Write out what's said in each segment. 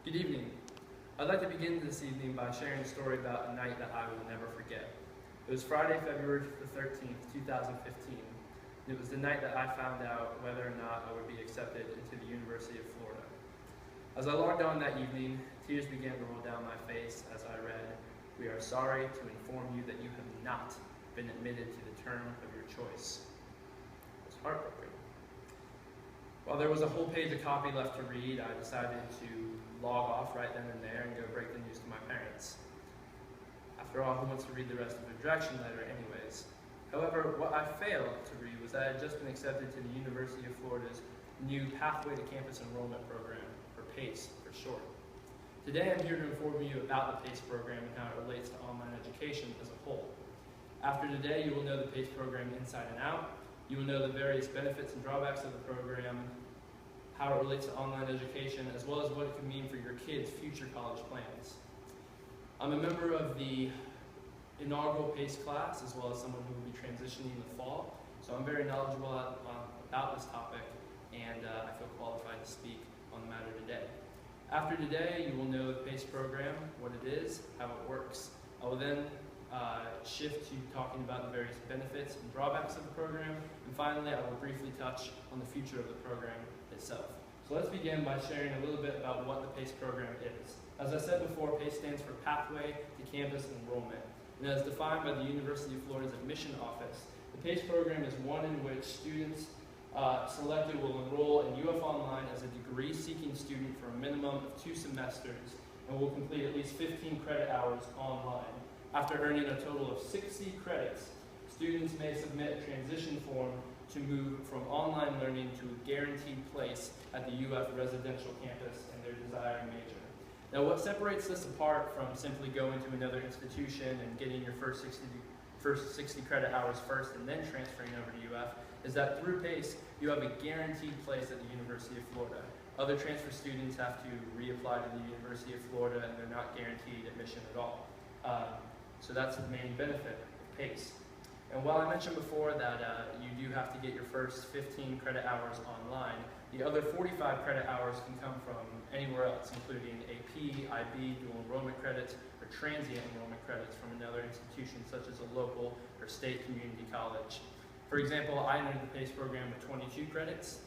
Good evening. I'd like to begin this evening by sharing a story about a night that I will never forget. It was Friday, February the 13th, 2015. And it was the night that I found out whether or not I would be accepted into the University of Florida. As I logged on that evening, tears began to roll down my face as I read, "We are sorry to inform you that you have not been admitted to the term of your choice." It was heartbreaking. While there was a whole page of copy left to read, I decided to log off right then and there and go break the news to my parents. After all, who wants to read the rest of the rejection letter anyways? However, what I failed to read was that I had just been accepted to the University of Florida's new Pathway to Campus Enrollment Program, or PACE for short. Today I'm here to inform you about the PACE program and how it relates to online education as a whole. After today, you will know the PACE program inside and out. You will know the various benefits and drawbacks of the program, how it relates to online education, as well as what it can mean for your kids' future college plans. I'm a member of the inaugural PACE class, as well as someone who will be transitioning in the fall, so I'm very knowledgeable about this topic, and I feel qualified to speak on the matter today. After today, you will know the PACE program, what it is, how it works. I will then shift to talking about the various benefits and drawbacks of the program, and finally I will briefly touch on the future of the program itself. So let's begin by sharing a little bit about what the PACE program is. As I said before, PACE stands for Pathway to Campus Enrollment, and as defined by the University of Florida's Admission Office, the PACE program is one in which students selected will enroll in UF Online as a degree-seeking student for a minimum of 2 semesters and will complete at least 15 credit hours online. After earning a total of 60 credits, students may submit a transition form to move from online learning to a guaranteed place at the UF residential campus in their desired major. Now, what separates this apart from simply going to another institution and getting your first 60 credit hours first and then transferring over to UF is that through PACE, you have a guaranteed place at the University of Florida. Other transfer students have to reapply to the University of Florida and they're not guaranteed admission at all. So that's the main benefit of PACE. And while I mentioned before that you do have to get your first 15 credit hours online, the other 45 credit hours can come from anywhere else, including AP, IB, dual enrollment credits, or transient enrollment credits from another institution such as a local or state community college. For example, I entered the PACE program with 22 credits.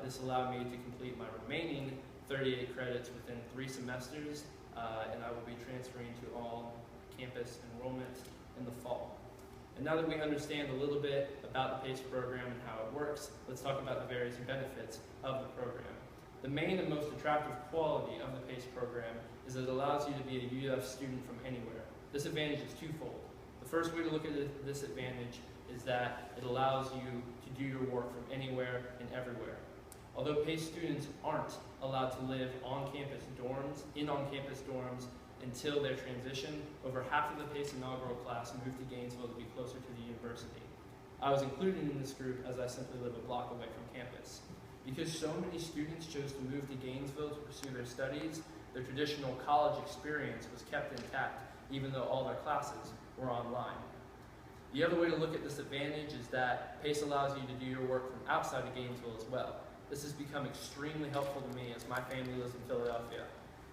This allowed me to complete my remaining 38 credits within 3 semesters, and I will be transferring to all campus enrollment in the fall. And now that we understand a little bit about the PACE program and how it works, let's talk about the various benefits of the program. The main and most attractive quality of the PACE program is that it allows you to be a UF student from anywhere. This advantage is twofold. The first way to look at this advantage is that it allows you to do your work from anywhere and everywhere. Although PACE students aren't allowed to live on-campus dorms, in on-campus dorms, until their transition, over half of the PACE inaugural class moved to Gainesville to be closer to the university. I was included in this group as I simply live a block away from campus. Because so many students chose to move to Gainesville to pursue their studies, their traditional college experience was kept intact, even though all their classes were online. The other way to look at this advantage is that PACE allows you to do your work from outside of Gainesville as well. This has become extremely helpful to me as my family lives in Philadelphia.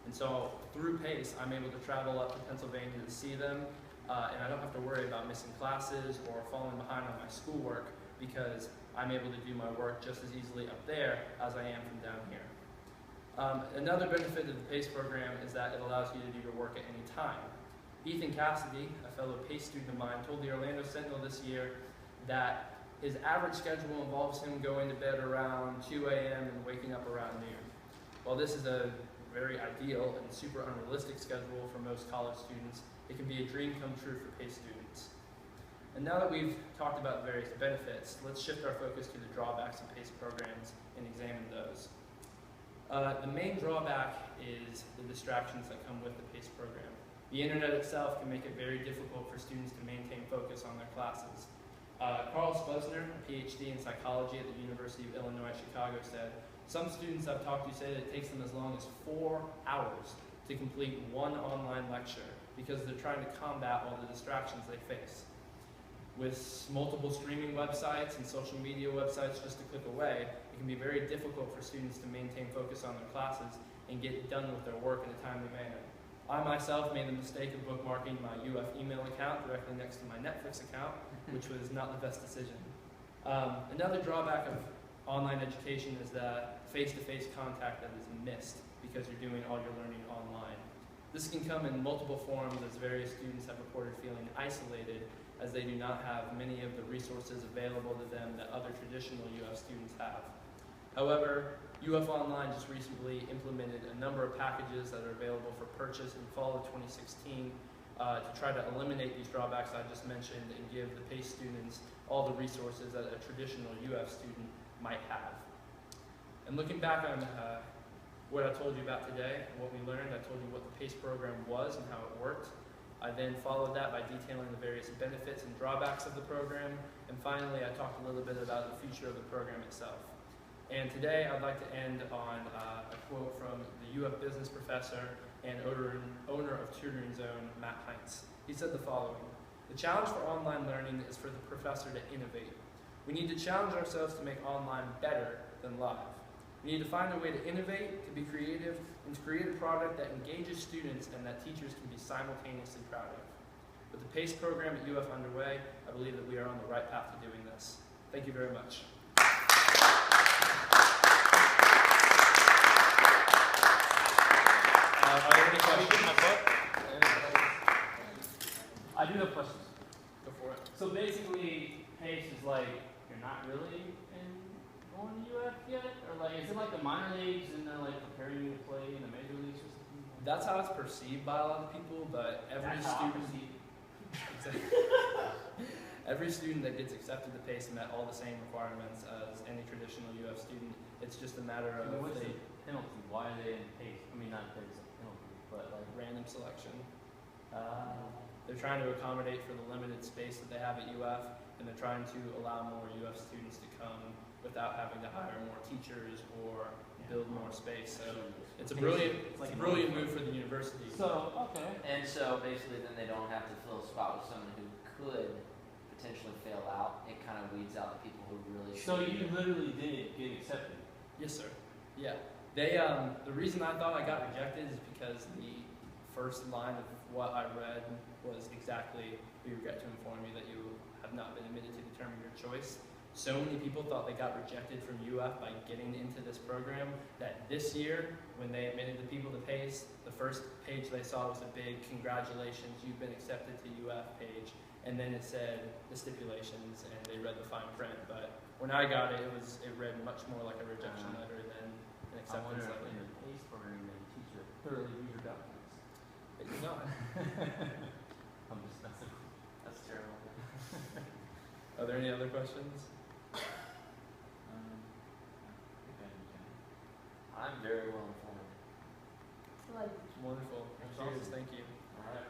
And so through PACE, I'm able to travel up to Pennsylvania to see them, and I don't have to worry about missing classes or falling behind on my schoolwork because I'm able to do my work just as easily up there as I am from down here. Another benefit of the PACE program is that it allows you to do your work at any time. Ethan Cassidy, a fellow PACE student of mine, told the Orlando Sentinel this year that his average schedule involves him going to bed around 2 a.m. and waking up around noon. While this is a very ideal and super unrealistic schedule for most college students, it can be a dream come true for PACE students. And now that we've talked about the various benefits, let's shift our focus to the drawbacks of PACE programs and examine those. The main drawback is the distractions that come with the PACE program. The internet itself can make it very difficult for students to maintain focus on their classes. Carl Spuzner, a PhD in psychology at the University of Illinois at Chicago, said, "Some students I've talked to say that it takes them as long as 4 hours to complete one online lecture because they're trying to combat all the distractions they face. With multiple streaming websites and social media websites just a click away, it can be very difficult for students to maintain focus on their classes and get done with their work in a timely manner. I myself made the mistake of bookmarking my UF email account directly next to my Netflix account, which was not the best decision. Another drawback of online education is that face-to-face contact that is missed because you're doing all your learning online. This can come in multiple forms, as various students have reported feeling isolated as they do not have many of the resources available to them that other traditional UF students have. However, UF Online just recently implemented a number of packages that are available for purchase in fall of 2016 to try to eliminate these drawbacks I just mentioned and give the PACE students all the resources that a traditional UF student might have. And looking back on what I told you about today and what we learned, I told you what the PACE program was and how it worked. I then followed that by detailing the various benefits and drawbacks of the program, and finally I talked a little bit about the future of the program itself. And today I'd like to end on a quote from the UF business professor and owner of Tutoring Zone, Matt Heinz. He said the following: "The challenge for online learning is for the professor to innovate. We need to challenge ourselves to make online better than live. We need to find a way to innovate, to be creative, and to create a product that engages students and that teachers can be simultaneously proud of. With the PACE program at UF underway, I believe that we are on the right path to doing this." Thank you very much. Are there any questions? I do have questions. Go for it. So basically, PACE is like, you're not really going to UF yet? Or like, is it like the minor leagues and they're like preparing you to play in the major leagues or something? That's how it's perceived by a lot of people, but every student that gets accepted to PACE met all the same requirements as any traditional UF student. It's just a matter of what's the penalty? Why are they in PACE? I mean, not PACE, penalty, but like random selection. They're trying to accommodate for the limited space that they have at UF, and they're trying to allow more UF students to come without having to hire more teachers or build more space. So it's a brilliant move for the university. So, okay. And so basically then they don't have to fill a spot with someone who could potentially fail out. It kind of weeds out the people who really should. So you literally did get accepted? Yes, sir. Yeah. They the reason I thought I got rejected is because the first line of what I read was exactly, "We regret to inform you that you have not been admitted to determine your choice." So many people thought they got rejected from UF by getting into this program that this year, when they admitted the people to PACE, the first page they saw was a big "Congratulations, you've been accepted to UF" page, and then it said the stipulations, and they read the fine print. But when I got it, it read much more like a rejection letter than an acceptance letter. In the PACE program, they teach you to thoroughly read your documents. They do not. I'm just messing. That's terrible. Are there any other questions? I'm very well informed. Wonderful. Cheers. Thank you. All right.